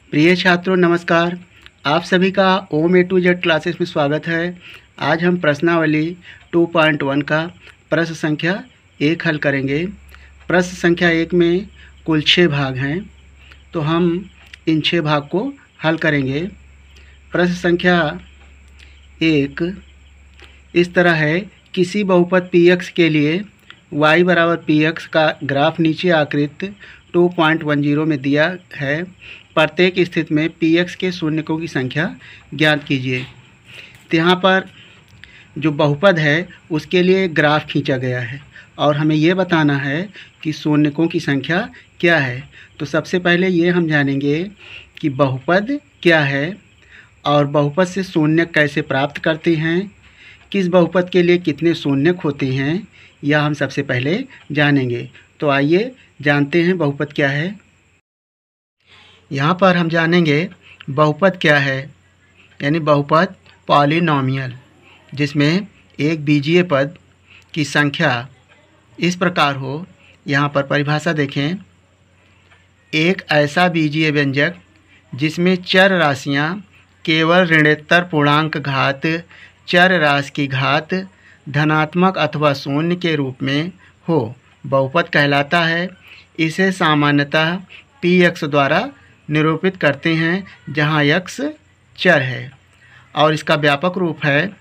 प्रिय छात्रों नमस्कार। आप सभी का ओम ए टू जेड क्लासेस में स्वागत है। आज हम प्रश्नावली 2.1 का प्रश्न संख्या 1 हल करेंगे। प्रश्न संख्या 1 में कुल 6 भाग हैं, तो हम इन 6 भाग को हल करेंगे। प्रश्न संख्या 1 इस तरह है, किसी बहुपद px के लिए y बराबर px का ग्राफ नीचे आकृत 2.10 में दिया है। प्रत्येक स्थिति में px के शून्यकों की संख्या ज्ञात कीजिए। तो यहाँ पर जो बहुपद है उसके लिए ग्राफ खींचा गया है और हमें ये बताना है कि शून्यकों की संख्या क्या है। तो सबसे पहले ये हम जानेंगे कि बहुपद क्या है और बहुपद से शून्य कैसे प्राप्त करते हैं, किस बहुपद के लिए कितने शून्यक होते हैं, यह हम सबसे पहले जानेंगे। तो आइए जानते हैं बहुपद क्या है। यहाँ पर हम जानेंगे बहुपद क्या है, यानी बहुपद पॉलिनॉमियल, जिसमें एक बीजीय पद की संख्या इस प्रकार हो। यहाँ पर परिभाषा देखें, एक ऐसा बीजीय व्यंजक जिसमें चर राशियाँ केवल ऋणोत्तर पूर्णांक घात चर राशि की घात धनात्मक अथवा शून्य के रूप में हो, बहुपद कहलाता है। इसे सामान्यतः px द्वारा निरूपित करते हैं, जहां x चर है, और इसका व्यापक रूप है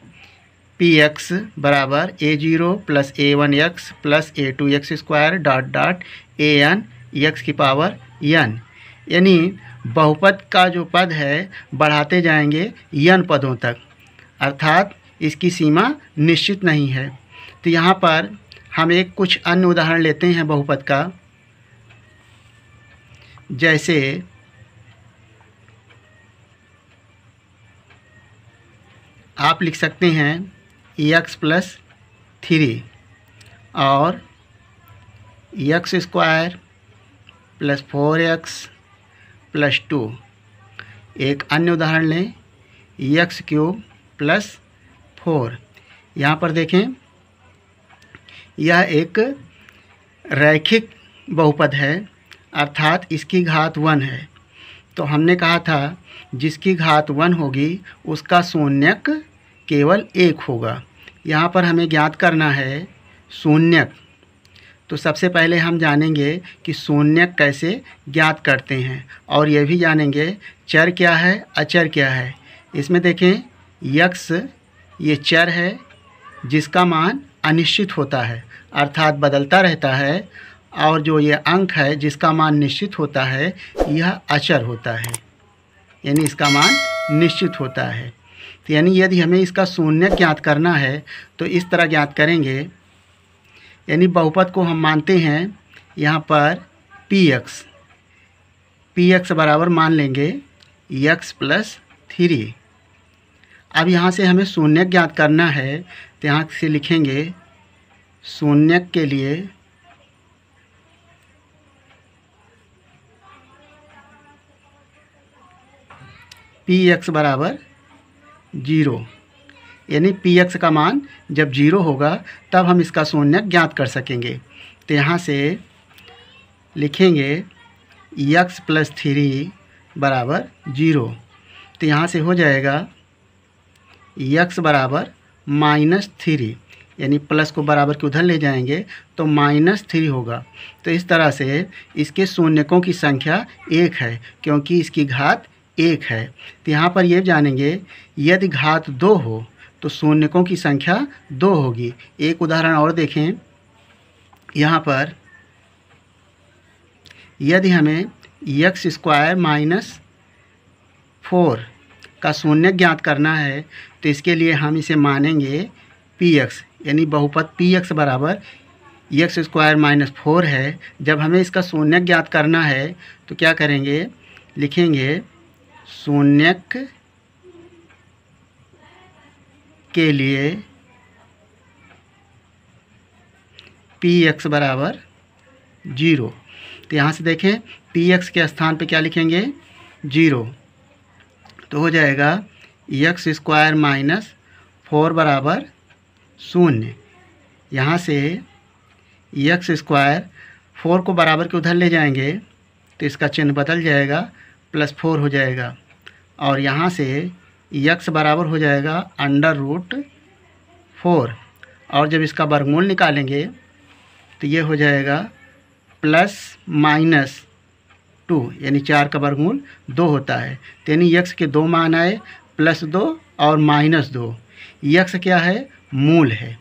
px बराबर a0 plus a1x plus a2x square dot dot an x की पावर n। यानी बहुपद का जो पद है बढ़ाते जाएंगे n पदों तक, अर्थात इसकी सीमा निश्चित नहीं है। तो यहाँ पर हम एक कुछ अन्य उदाहरण लेते हैं बहुपद का, जैसे आप लिख सकते हैं x प्लस 3 और x square plus 4x plus 2। एक अन्य उदाहरण लें, x क्यूब प्लस 4। यहाँ पर देखें, यह एक रैखिक बहुपद है, अर्थात इसकी घात 1 है। तो हमने कहा था जिसकी घात 1 होगी उसका शून्यक केवल 1 होगा। यहाँ पर हमें ज्ञात करना है शून्यक। तो सबसे पहले हम जानेंगे कि शून्यक कैसे ज्ञात करते हैं, और यह भी जानेंगे चर क्या है अचर क्या है। इसमें देखें, x ये चर है जिसका मान अनिश्चित होता है, अर्थात बदलता रहता है, और जो ये अंक है जिसका मान निश्चित होता है यह अचर होता है, यानी इसका मान निश्चित होता है। तो यानी यदि हमें इसका शून्य ज्ञात करना है तो इस तरह ज्ञात करेंगे, यानी बहुपद को हम मानते हैं यहाँ पर px बराबर मान लेंगे x प्लस 3। अब यहाँ से हमें शून्य ज्ञात करना है, तो यहाँ से लिखेंगे शून्य के लिए px बराबर 0, यानी px का मान जब 0 होगा तब हम इसका शून्य ज्ञात कर सकेंगे। तो यहाँ से लिखेंगे x प्लस 3 बराबर 0। तो यहाँ से हो जाएगा x बराबर -3, यानी प्लस को बराबर के उधर ले जाएंगे तो -3 होगा। तो इस तरह से इसके शून्यकों की संख्या 1 है, क्योंकि इसकी घात 1 है। तो यहाँ पर ये जानेंगे यदि घात 2 हो तो शून्यकों की संख्या 2 होगी। एक उदाहरण और देखें, यहाँ पर यदि हमें x स्क्वायर माइनस 4 का शून्य ज्ञात करना है तो इसके लिए हम इसे मानेंगे px, यानी बहुपद px बराबर x स्क्वायर माइनस 4 है। जब हमें इसका शून्य ज्ञात करना है तो क्या करेंगे, लिखेंगे शून्यक के लिए px बराबर 0। तो यहाँ से देखें px के स्थान पे क्या लिखेंगे 0, तो हो जाएगा x स्क्वायर माइनस 4 बराबर 0। यहाँ से x स्क्वायर 4 को बराबर के उधर ले जाएंगे तो इसका चिन्ह बदल जाएगा, +4 हो जाएगा और यहाँ से यक्स बराबर हो जाएगा √4 और जब इसका वर्गमूल निकालेंगे तो ये हो जाएगा +-2 यानी 4 का वर्गमूल 2 होता है। तो यानी यक्स के दो मान आए, +2 और -2। यक्स क्या है? मूल है,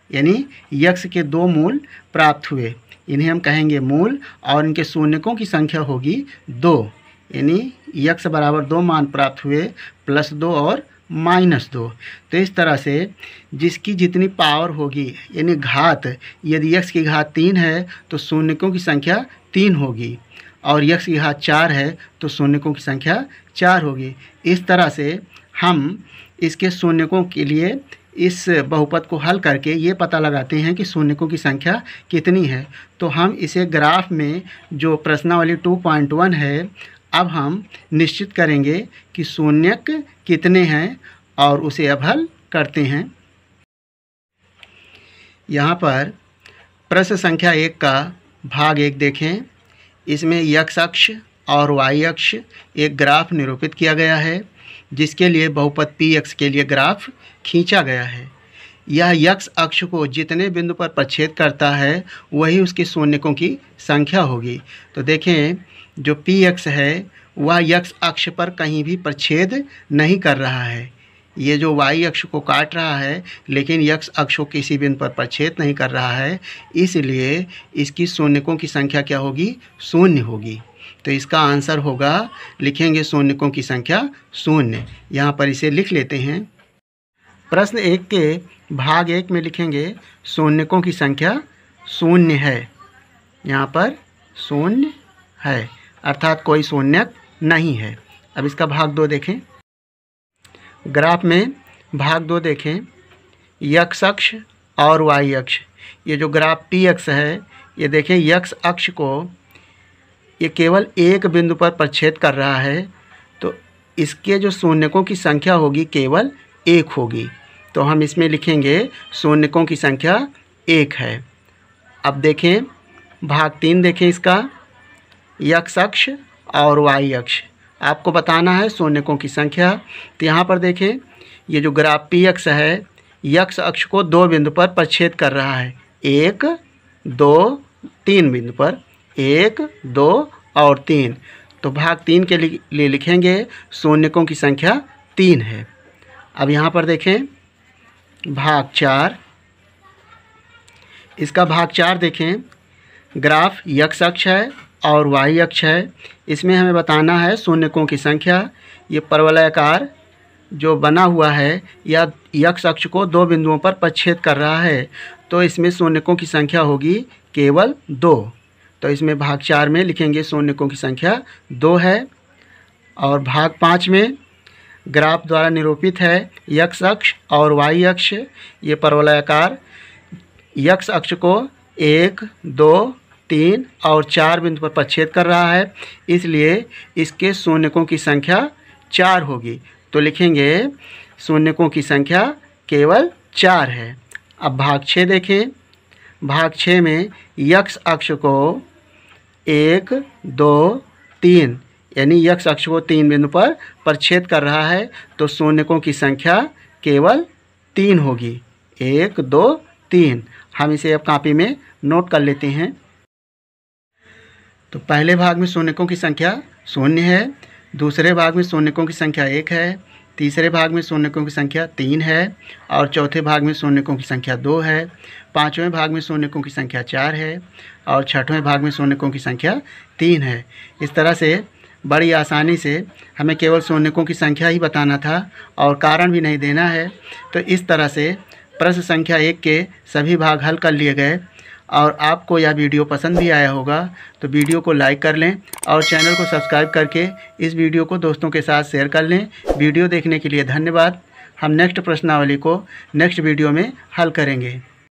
यानी यक्स के दो मूल प्राप्त हुए, इन्हें हम कहेंगे मूल और इनके शून्यकों की संख्या होगी 2, यानी यक्स बराबर 2 मान प्राप्त हुए, +2 और -2। तो इस तरह से जिसकी जितनी पावर होगी यानी घात, यदि यक्स की घात 3 है तो शून्यकों की संख्या 3 होगी और यक्स की घात 4 है तो शून्यकों की संख्या 4 होगी। इस तरह से हम इसके शून्यकों के लिए इस बहुपद को हल करके ये पता लगाते हैं कि शून्यकों की संख्या कितनी है। तो हम इसे ग्राफ में जो प्रश्नावली 2.1 है, अब हम निश्चित करेंगे कि शून्यक कितने हैं और उसे अब हल करते हैं। यहाँ पर प्रश्न संख्या 1 का भाग 1 देखें। इसमें x अक्ष और y अक्ष एक ग्राफ निरूपित किया गया है, जिसके लिए बहुपद px के लिए ग्राफ खींचा गया है। यह x अक्ष को जितने बिंदु पर प्रच्छेद करता है वही उसके शून्यकों की संख्या होगी। तो देखें, जो px है वह x अक्ष पर कहीं भी प्रच्छेद नहीं कर रहा है। ये जो y अक्ष को काट रहा है लेकिन x अक्ष को किसी बिंदु पर प्रच्छेद नहीं कर रहा है, इसलिए इसकी शून्यकों की संख्या क्या होगी? 0 होगी। तो इसका आंसर होगा, लिखेंगे शून्यकों की संख्या 0। यहाँ पर इसे लिख लेते हैं। प्रश्न 1 के भाग 1 में लिखेंगे शून्यकों की संख्या 0 है। यहाँ पर 0 है अर्थात कोई शून्यक नहीं है। अब इसका भाग 2 देखें। ग्राफ में भाग 2 देखें, x अक्ष और y अक्ष। ये जो ग्राफ px है, ये देखें x अक्ष को ये केवल एक बिंदु पर प्रच्छेद कर रहा है, तो इसके जो शून्यकों की संख्या होगी केवल 1 होगी। तो हम इसमें लिखेंगे शून्यकों की संख्या 1 है। अब देखें भाग 3 देखें इसका, x अक्ष और y अक्ष। आपको बताना है शून्यकों की संख्या। तो यहाँ पर देखें, ये जो ग्राफ px है, x अक्ष को 2 बिंदु पर प्रच्छेद कर रहा है, 1, 2, 3 बिंदु पर, 1, 2 और 3। तो भाग 3 के लिए लिखेंगे शून्यकों की संख्या 3 है। अब यहाँ पर देखें भाग 4। इसका भाग 4 देखें, ग्राफ x अक्ष है और y अक्ष है। इसमें हमें बताना है शून्यकों की संख्या। ये परवलयाकार जो बना हुआ है या x अक्ष को 2 बिंदुओं पर प्रच्छेद कर रहा है, तो इसमें शून्यकों की संख्या होगी केवल 2। तो इसमें भाग 4 में लिखेंगे शून्यकों की संख्या 2 है। और भाग 5 में ग्राफ द्वारा निरूपित है x अक्ष और y अक्ष। ये परवलयाकार x अक्ष को 1, 2, 3 और 4 बिंदु पर प्रच्छेद कर रहा है, इसलिए इसके शून्यकों की संख्या 4 होगी। तो लिखेंगे शून्यकों की संख्या केवल 4 है। अब भाग 6 देखें। भाग 6 में x अक्ष को 1, 2, 3 यानी x अक्ष को 3 बिंदु पर प्रच्छेद कर रहा है, तो शून्यकों की संख्या केवल 3 होगी, 1, 2, 3। हम इसे अब कॉपी में नोट कर लेते हैं। तो पहले भाग में शून्यकों की संख्या 0 है, दूसरे भाग में शून्यकों की संख्या 1 है, तीसरे भाग में शून्यकों की संख्या 3 है और चौथे भाग में शून्यकों की संख्या 2 है, पाँचवें भाग में शून्यकों की संख्या 4 है और छठवें भाग में शून्यकों की संख्या 3 है। इस तरह से बड़ी आसानी से हमें केवल शून्यकों की संख्या ही बताना था और कारण भी नहीं देना है। तो इस तरह से प्रश्न संख्या 1 के सभी भाग हल कर लिए गए। और आपको यह वीडियो पसंद भी आया होगा तो वीडियो को लाइक कर लें और चैनल को सब्सक्राइब करके इस वीडियो को दोस्तों के साथ शेयर कर लें। वीडियो देखने के लिए धन्यवाद। हम नेक्स्ट प्रश्नावली को नेक्स्ट वीडियो में हल करेंगे।